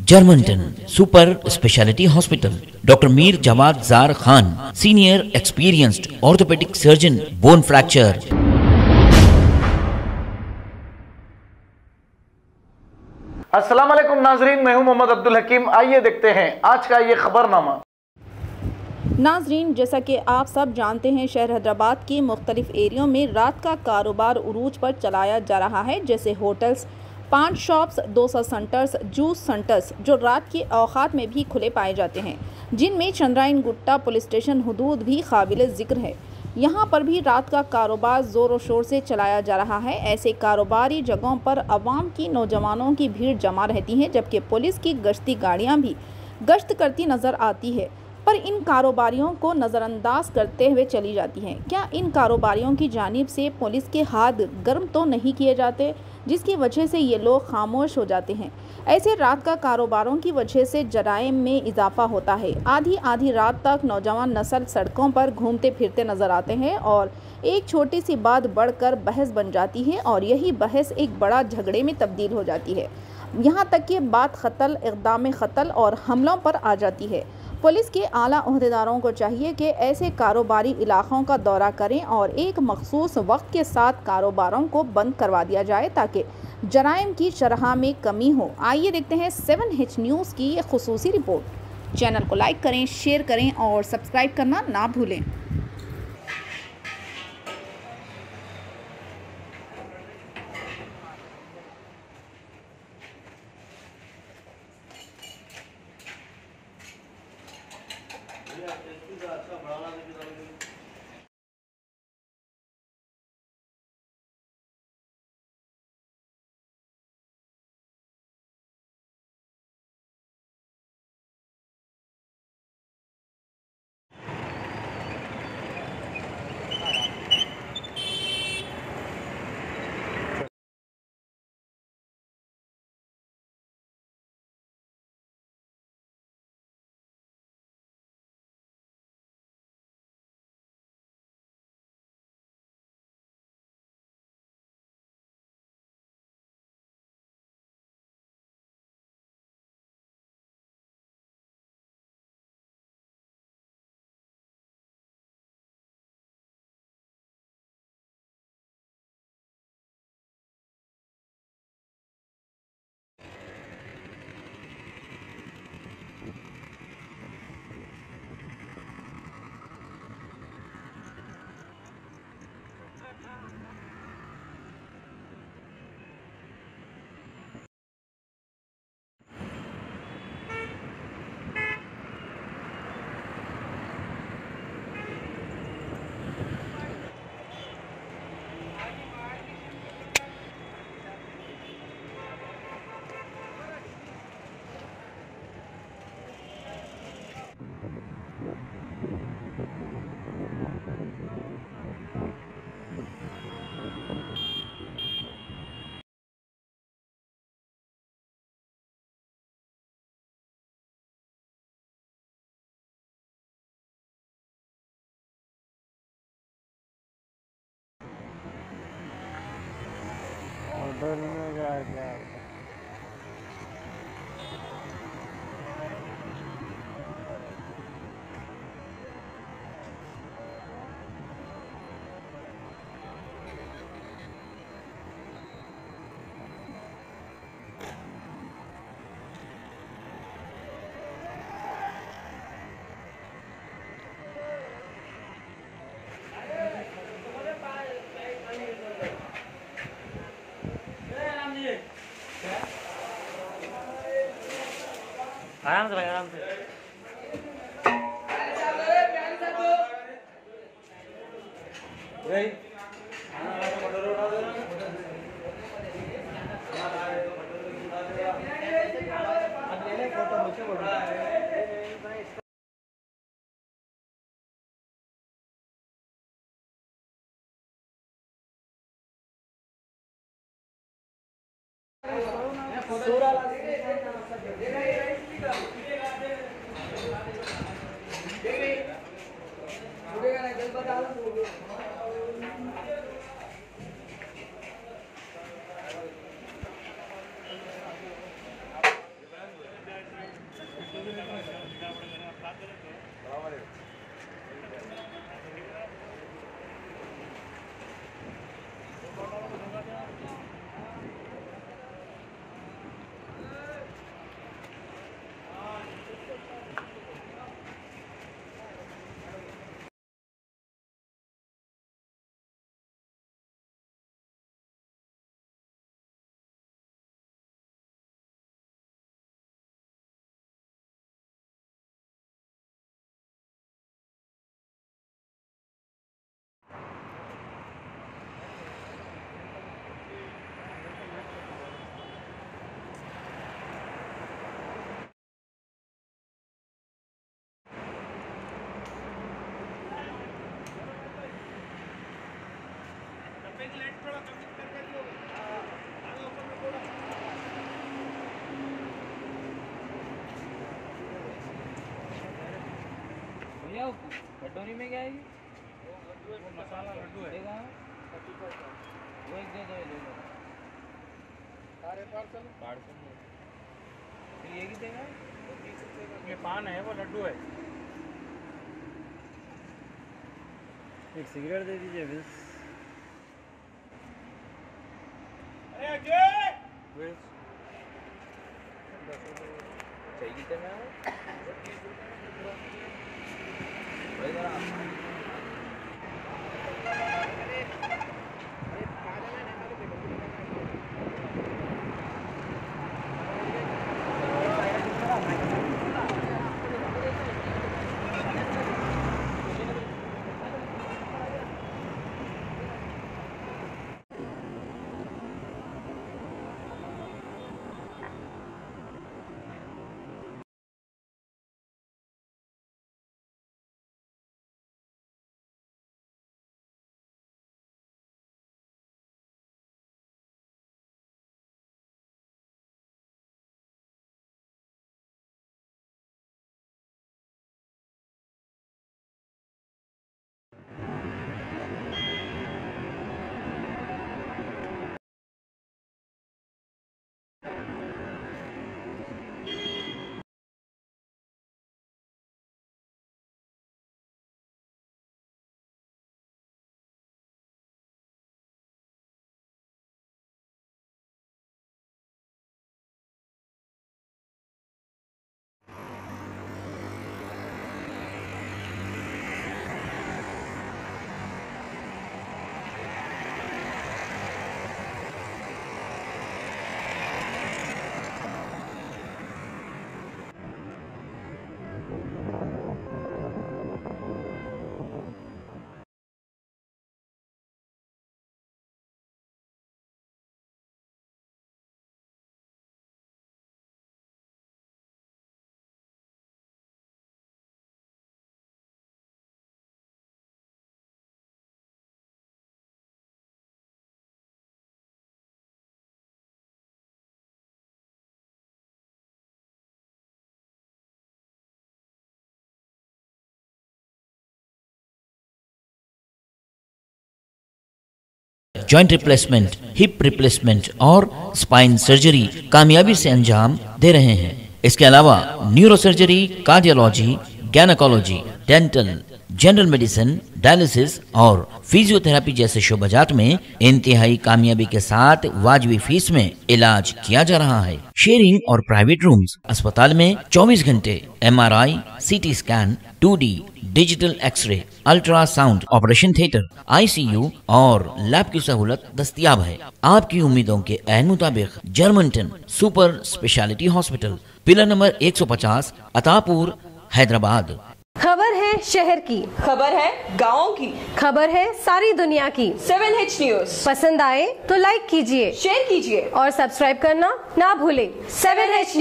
Germanton super speciality hospital, doctor Mir Jawad Jar Khan, senior experienced orthopaedic surgeon, bone fracture. अस्सलाम वालेकुम नाजरीन, मैं हूं मोहम्मद अब्दुल हकीम। आइए देखते हैं आज का ये खबरनामा। नाजरीन, जैसा कि आप सब जानते हैं, शहर हैदराबाद की मुख्तलिफ एरियो में रात का कारोबार उरूज पर चलाया जा रहा है, जैसे होटल्स, पान shops, dosa centres, juice centres, जो रात के औकात में भी खुले पाए जाते हैं, जिनमें चंद्रायन गुट्टा पुलिस स्टेशन हदूद भी काबिल ज़िक्र है। यहाँ पर भी रात का कारोबार ज़ोर और शोर से चलाया जा रहा है। ऐसे कारोबारी जगहों पर अवाम की, नौजवानों की भीड़ जमा रहती है, जबकि पुलिस की गश्ती गाड़ियाँ भी गश्त करती नज़र आती है, पर इन कारोबारियों को नज़रअंदाज करते हुए चली जाती हैं। क्या इन कारोबारियों की जानिब से पुलिस के हाथ गर्म तो नहीं किए जाते, जिसकी वजह से ये लोग खामोश हो जाते हैं? ऐसे रात का कारोबारों की वजह से जराइम में इजाफा होता है। आधी आधी रात तक नौजवान नस्ल सड़कों पर घूमते फिरते नजर आते हैं और एक छोटी सी बात बढ़कर बहस बन जाती है और यही बहस एक बड़ा झगड़े में तब्दील हो जाती है। यहाँ तक कि बात क़त्ल, इक़दाम क़त्ल और हमलों पर आ जाती है। पुलिस के आला ओहदेदारों को चाहिए कि ऐसे कारोबारी इलाक़ों का दौरा करें और एक मखसूस वक्त के साथ कारोबारों को बंद करवा दिया जाए, ताकि जराइम की शरह में कमी हो। आइए देखते हैं 7H न्यूज़ की ये खुसूसी रिपोर्ट। चैनल को लाइक करें, शेयर करें और सब्सक्राइब करना ना भूलें। आराम से भाई, आराम से। कटोरी में क्या आएगी? वो मसाला लड्डू है। वो एक दे दो, ले लो। सारे पार्सल फिर ये की देगा? ये पान है, वो लड्डू है। एक सिगरेट दे दीजिए बस। अरे अजय! चाहिए कितने में है? जॉइंट रिप्लेसमेंट, हिप रिप्लेसमेंट और स्पाइन सर्जरी कामयाबी से अंजाम दे रहे हैं। इसके अलावा neuro surgery, cardiology, gynaecology, dental, general medicine, dialysis और फिजियोथेरेपी जैसे शोबाजात में इंतहाई कामयाबी के साथ वाजिबी फीस में इलाज किया जा रहा है। शेयरिंग और प्राइवेट रूम्स। अस्पताल में 24 घंटे MRI, CT scan, 2D digital X ray, ultrasound, operation theatre, ICU और लैब की सहूलत दस्तयाब है। आपकी उम्मीदों के ऐन मुताबिक Germanton super speciality hospital, pillar number 150, Attapur, Hyderabad. खबर है शहर की, खबर है गाँव की, खबर है सारी दुनिया की। 7H न्यूज पसंद आए तो लाइक कीजिए, शेयर कीजिए और सब्सक्राइब करना ना भूलें। 7H news.